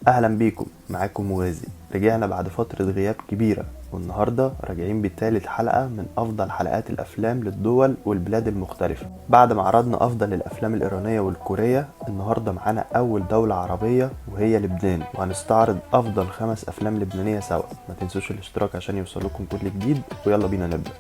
اهلا بيكم، معاكم موازي. رجعنا بعد فترة غياب كبيرة، والنهاردة راجعين بتالت حلقة من افضل حلقات الافلام للدول والبلاد المختلفة. بعد ما عرضنا افضل الافلام الايرانية والكورية، النهاردة معانا اول دولة عربية وهي لبنان، وهنستعرض افضل 5 افلام لبنانية سوا. ما تنسوش الاشتراك عشان يوصلكم كل جديد، ويلا بينا نبدأ.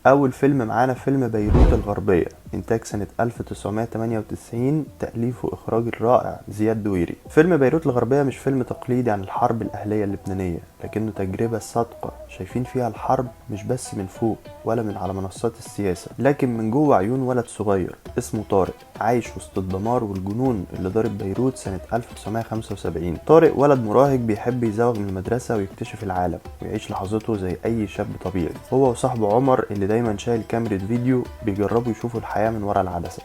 أول فيلم معانا فيلم بيروت الغربية، إنتاج سنة 1998، تأليف وإخراج الرائع زياد دويري. فيلم بيروت الغربية مش فيلم تقليدي عن الحرب الأهلية اللبنانية، لكنه تجربة صادقة شايفين فيها الحرب مش بس من فوق ولا من على منصات السياسة، لكن من جوه عيون ولد صغير اسمه طارق عايش وسط الدمار والجنون اللي ضرب بيروت سنة 1975. طارق ولد مراهق بيحب يزوغ من المدرسة ويكتشف العالم ويعيش لحظته زي أي شاب طبيعي. هو وصاحبه عمر اللي دايما شايل كاميرا فيديو بيجربوا يشوفوا الحياة من ورا العدسة،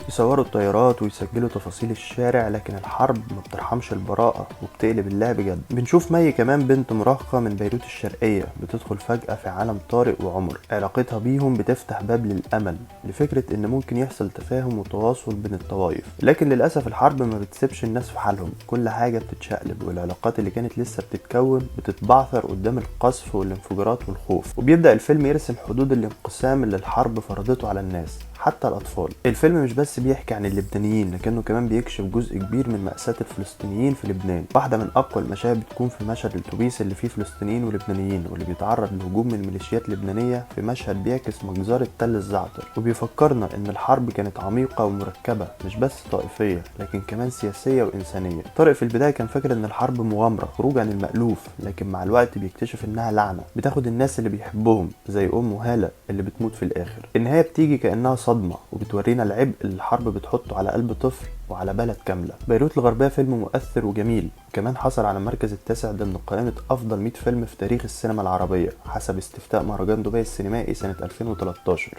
يصوروا الطيارات ويسجلوا تفاصيل الشارع، لكن الحرب ما بترحمش البراءة وبتقلب اللعب جد. بنشوف مي كمان بنت مراهقة من بيروت الشرقية بتدخل فجأة في عالم طارق وعمر. علاقتها بيهم بتفتح باب للأمل، لفكرة ان ممكن يحصل تفاهم وتواصل بين الطوائف. لكن للأسف الحرب ما بتسيبش الناس في حالهم، كل حاجة بتتشقلب، والعلاقات اللي كانت لسه بتتكون بتتبعثر قدام القصف والانفجارات والخوف. وبيبدأ الفيلم يرسم حدود الانقسام اللي الحرب فرضته على الناس حتى الأطفال. الفيلم مش بس بيحكي عن اللبنانيين، لكنه كمان بيكشف جزء كبير من مأساة الفلسطينيين في لبنان. واحدة من أقوى المشاهد بتكون في مشهد الأتوبيس اللي فيه فلسطينيين ولبنانيين، واللي بيتعرض لهجوم من ميليشيات لبنانية، في مشهد بيعكس مجزرة تل الزعتر وبيفكرنا إن الحرب كانت عميقة ومركبة، مش بس طائفية لكن كمان سياسية وإنسانية. طارق في البداية كان فاكر إن الحرب مغامرة، خروج عن المألوف، لكن مع الوقت بيكتشف إنها لعنة بتاخد الناس اللي بيحبهم، زي أمه هالة اللي بتموت في الآخر. النهاية بتيجي كأنها صدمة، وبتورينا العبء اللي الحرب بتحطه على قلب طفل وعلى بلد كاملة. بيروت الغربية فيلم مؤثر وجميل، وكمان حصل على المركز التاسع ضمن قائمة أفضل 100 فيلم في تاريخ السينما العربية حسب استفتاء مهرجان دبي السينمائي سنة 2013.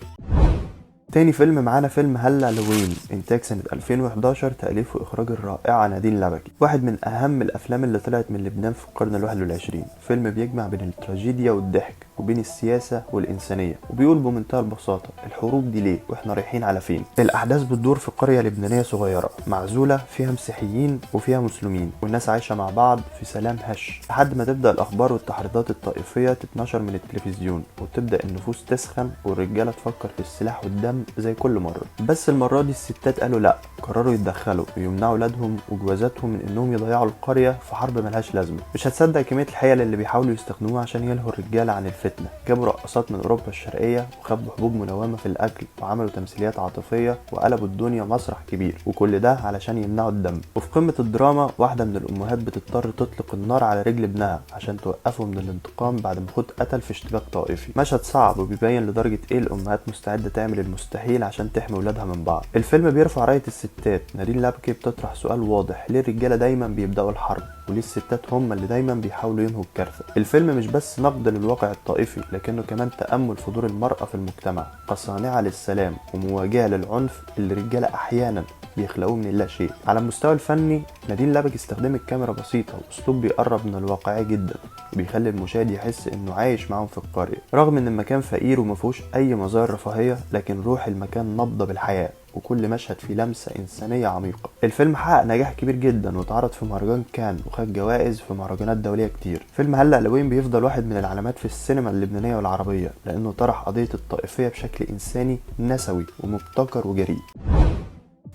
تاني فيلم معانا فيلم هلا لوين، انتاج سنة 2011، تأليف واخراج الرائعة نادين لبكي. واحد من اهم الافلام اللي طلعت من لبنان في القرن ال21. فيلم بيجمع بين التراجيديا والضحك وبين السياسة والإنسانية، وبيقول بمنتهى البساطة الحروب دي ليه واحنا رايحين على فين. الأحداث بتدور في قرية لبنانية صغيرة معزولة، فيها مسيحيين وفيها مسلمين، والناس عايشة مع بعض في سلام هش، لحد ما تبدأ الأخبار والتحريضات الطائفية تتنشر من التلفزيون، وتبدأ النفوس تسخن والرجالة تفكر في السلاح والدم زي كل مرة. بس المرة دي الستات قالوا لأ، قرروا يتدخلوا ويمنعوا ولادهم وجوازاتهم من إنهم يضيعوا القرية في حرب ملهاش لازمة. مش هتصدق كمية الحيل اللي بيحاولوا يستخدموها عشان يلهوا الرجالة عن الفتنة. جابوا رقصات من أوروبا الشرقية وخبوا حبوب منومة في الأكل، وعملوا تمثيليات عاطفية، وقلبوا الدنيا مسرح كبير، وكل ده علشان يمنعوا الدم. وفي قمة الدراما، واحدة من الأمهات بتضطر تطلق النار على رجل ابنها عشان توقفه من الانتقام بعد ما أخوه اتقتل في اشتباك طائفي. مشهد صعب وبيبين لدرجة إيه الأمهات مستعدة تعمل المستحيل عشان تحمي ولادها من بعض. الفيلم بيرفع راية الستات. نادين لبكي بتطرح سؤال واضح: ليه الرجالة دايما بيبدأوا الحرب، وليه الستات هم اللي دايما بيحاولوا ينهوا الكارثة؟ الفيلم مش بس نقد للواقع الطائفي، لكنه كمان تأمل في دور المرأة في المجتمع كصانعة للسلام ومواجهة للعنف اللي الرجالة أحيانا بيخلقوه من اللا شيء. على المستوى الفني، نادين لبكي استخدمت كاميرا بسيطة واسلوب بيقرب من الواقعية جدا، وبيخلي المشاهد يحس انه عايش معاهم في القرية. رغم ان المكان فقير ومفيهوش اي مظاهر رفاهية، لكن روح المكان نبضة بالحياة، وكل مشهد فيه لمسة إنسانية عميقة. الفيلم حقق نجاح كبير جدا واتعرض في مهرجان كان، وخد جوائز في مهرجانات دولية كتير. فيلم هلا لوين بيفضل واحد من العلامات في السينما اللبنانية والعربية، لأنه طرح قضية الطائفية بشكل إنساني نسوي ومبتكر وجريء.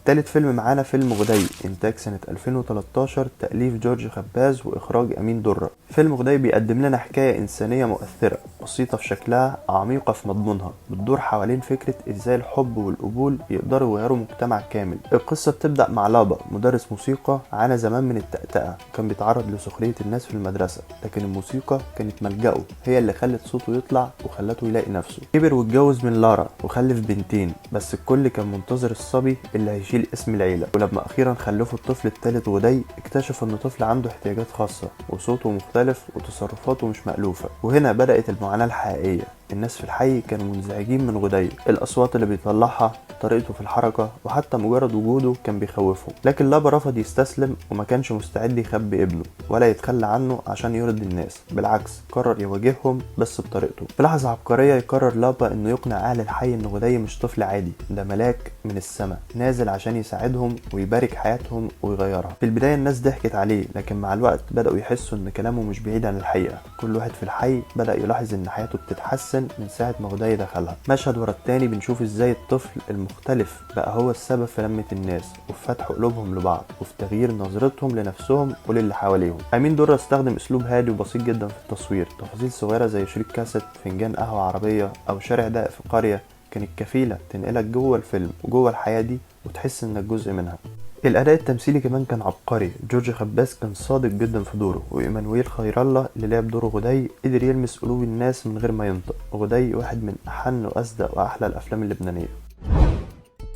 تالت فيلم معانا فيلم غدي، انتاج سنة 2013، تأليف جورج خباز واخراج امين درة. فيلم غدي بيقدم لنا حكاية انسانية مؤثرة، بسيطة في شكلها، عميقة في مضمونها، بتدور حوالين فكرة ازاي الحب والقبول يقدروا يغيروا مجتمع كامل. القصة بتبدأ مع لابا، مدرس موسيقى عانى زمان من التأتأة، كان بيتعرض لسخرية الناس في المدرسة، لكن الموسيقى كانت ملجأه، هي اللي خلت صوته يطلع وخلته يلاقي نفسه. كبر واتجوز من لارا وخلف بنتين، بس الكل كان منتظر الصبي اللي هيشيل اسم العيلة. ولما اخيرا خلفوا الطفل الثالث غدي، اكتشف ان طفل عنده احتياجات خاصة وصوته مختلف وتصرفاته مش مألوفة. وهنا بدأت المعاناة الحقيقية. الناس في الحي كانوا منزعجين من غدي، الاصوات اللي بيطلعها، طريقته في الحركة وحتى مجرد وجوده كان بيخوفهم، لكن لابا رفض يستسلم وما كانش مستعد يخبي ابنه ولا يتخلى عنه عشان يرضي الناس. بالعكس قرر يواجههم بس بطريقته. في لحظة عبقرية يقرر لابا انه يقنع اهل الحي ان غدي مش طفل عادي، ده ملاك من السماء نازل عشان يساعدهم ويبارك حياتهم ويغيرها. في البداية الناس ضحكت عليه، لكن مع الوقت بدأوا يحسوا ان كلامه مش بعيد عن الحقيقة. كل واحد في الحي بدأ يلاحظ ان حياته بتتحسن من ساعة ما غدي دخلها. مشهد ورا التاني بنشوف ازاي الطفل المختلف بقى هو السبب في لمة الناس وفي فتح قلوبهم لبعض وفي تغيير نظرتهم لنفسهم وللي حواليهم. امين درة استخدم اسلوب هادي وبسيط جدا في التصوير. تفاصيل صغيرة زي شريط كاسيت، فنجان قهوة عربية او شارع ضيق في قرية كانت كفيلة تنقلك جوه الفيلم وجوه الحياة دي وتحس انك جزء منها. الاداء التمثيلي كمان كان عبقري. جورج خباز كان صادق جدا في دوره، وايمانويل خير الله اللي لعب دور غدي قدر يلمس قلوب الناس من غير ما ينطق. غدي واحد من احن واصدق واحلى الافلام اللبنانيه.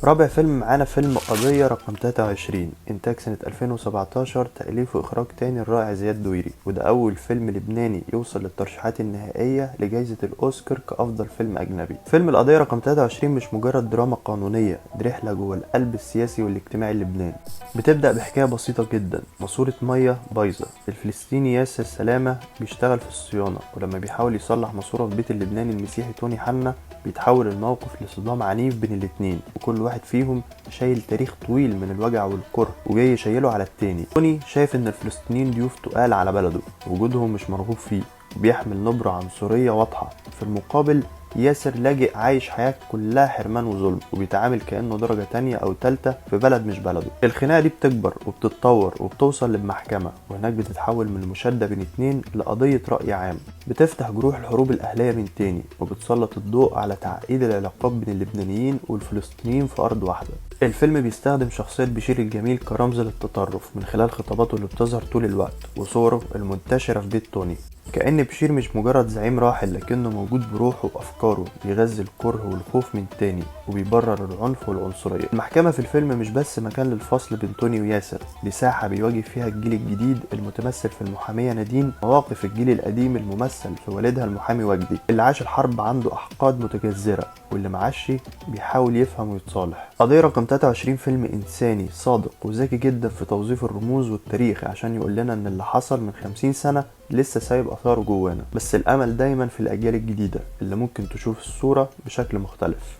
رابع فيلم معانا فيلم قضية رقم 23، إنتاج سنة 2017، تأليف وإخراج تاني الرائع زياد دويري، وده أول فيلم لبناني يوصل للترشيحات النهائية لجائزة الأوسكار كأفضل فيلم أجنبي. فيلم القضية رقم 23 مش مجرد دراما قانونية، دي رحلة جوه القلب السياسي والاجتماعي اللبناني. بتبدأ بحكاية بسيطة جدا، ماسورة مية بايظة، الفلسطيني ياسر سلامة بيشتغل في الصيانة، ولما بيحاول يصلح ماسورة في بيت اللبناني المسيحي توني حنا بيتحول الموقف لصدام عنيف بين الاتنين، وكل واحد فيهم شايل تاريخ طويل من الوجع والكره وجاي يشيله على التاني. توني شايف ان الفلسطينيين ضيوف تقال على بلده وجودهم مش مرغوب فيه وبيحمل نبرة عنصرية واضحة. في المقابل ياسر لاجئ عايش حياة كلها حرمان وظلم وبيتعامل كأنه درجة تانية أو تالتة في بلد مش بلده. الخناقة دي بتكبر وبتتطور وبتوصل للمحكمة، وهناك بتتحول من المشادة بين اتنين لقضية رأي عام بتفتح جروح الحروب الأهلية من تاني، وبتسلط الضوء على تعقيد العلاقات بين اللبنانيين والفلسطينيين في أرض واحدة. الفيلم بيستخدم شخصية بشير الجميل كرمز للتطرف من خلال خطاباته اللي بتظهر طول الوقت وصوره المنتشرة في بيت توني. كأن بشير مش مجرد زعيم راحل، لكنه موجود بروحه وأفكاره، بيغذي الكره والخوف من تاني وبيبرر العنف والعنصرية. المحكمة في الفيلم مش بس مكان للفصل بين توني وياسر، دي ساحة بيواجه فيها الجيل الجديد المتمثل في المحامية نادين مواقف الجيل القديم الممثل في والدها المحامي وجدي اللي عاش الحرب عنده أحقاد متجذرة واللي معاش بيحاول يفهم ويتصالح. قضية رقم 23 فيلم إنساني صادق وذكي جدا في توظيف الرموز والتاريخ عشان يقول لنا إن اللي حصل من 50 سنة لسه سايب أثاره جوانا، بس الأمل دايما في الأجيال الجديدة اللي ممكن تشوف الصورة بشكل مختلف.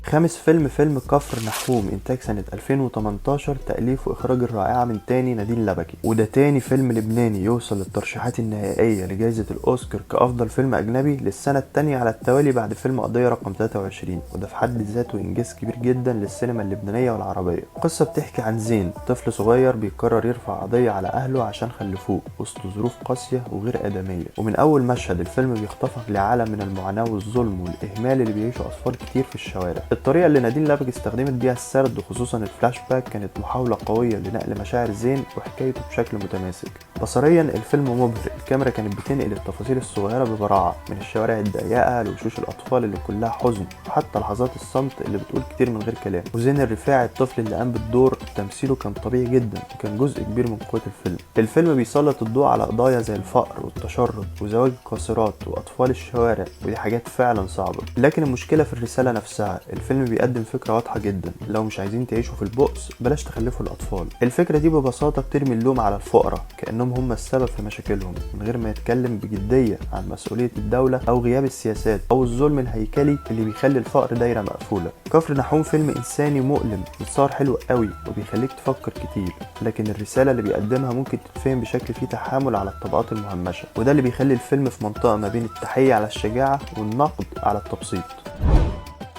خامس فيلم كفر نحوم، إنتاج سنة 2018، تأليف وإخراج الرائعة من تاني نادين لبكي، وده تاني فيلم لبناني يوصل للترشيحات النهائية لجائزة الأوسكار كأفضل فيلم أجنبي للسنة التانية على التوالي بعد فيلم قضية رقم 23، وده في حد ذاته إنجاز كبير جدا للسينما اللبنانية والعربية. القصة بتحكي عن زين، طفل صغير بيقرر يرفع قضية على أهله عشان خلفوه وسط ظروف قاسية وغير آدمية، ومن أول مشهد الفيلم بيخطفك لعالم من المعاناة والظلم والإهمال اللي بيعيشه أطفال كتير في الشوارع. الطريقة اللي نادين لبكي استخدمت بيها السرد وخصوصا الفلاش باك كانت محاولة قوية لنقل مشاعر زين وحكايته بشكل متماسك. بصريا الفيلم مبهر، الكاميرا كانت بتنقل التفاصيل الصغيرة ببراعة من الشوارع الضيقة لوشوش الأطفال اللي كلها حزن وحتى لحظات الصمت اللي بتقول كتير من غير كلام. وزين الرفاعي الطفل اللي قام بالدور تمثيله كان طبيعي جدا وكان جزء كبير من قوة الفيلم. الفيلم بيسلط الضوء على قضايا زي الفقر والتشرد وزواج القاصرات وأطفال الشوارع، ودي حاجات فعلا صعبة، لكن المشكلة في الرسالة نفسها. الفيلم بيقدم فكرة واضحة جدا، لو مش عايزين تعيشوا في البؤس بلاش تخلفوا الأطفال. الفكرة دي ببساطة بترمي اللوم على الفقراء كأنهم هم السبب في مشاكلهم من غير ما يتكلم بجدية عن مسؤولية الدولة أو غياب السياسات أو الظلم الهيكلي اللي بيخلي الفقر دايرة مقفولة. كفر نحوم فيلم إنساني مؤلم متصور حلو قوي وبيخليك تفكر كتير، لكن الرسالة اللي بيقدمها ممكن تتفهم بشكل فيه تحامل على الطبقات المهمشة، وده اللي بيخلي الفيلم في منطقة ما بين التحية على الشجاعة والنقد على التبسيط.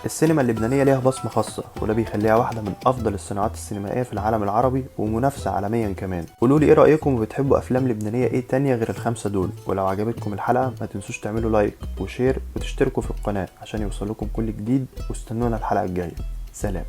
السينما اللبنانية ليها بصمة خاصة وده بيخليها واحدة من أفضل الصناعات السينمائية في العالم العربي ومنافسة عالميا كمان. قولولي إيه رأيكم وبتحبوا أفلام لبنانية إيه تانية غير الخمسة دول؟ ولو عجبتكم الحلقة ما تنسوش تعملوا لايك وشير وتشتركوا في القناة عشان يوصلكم كل جديد، واستنونا الحلقة الجاية. سلام.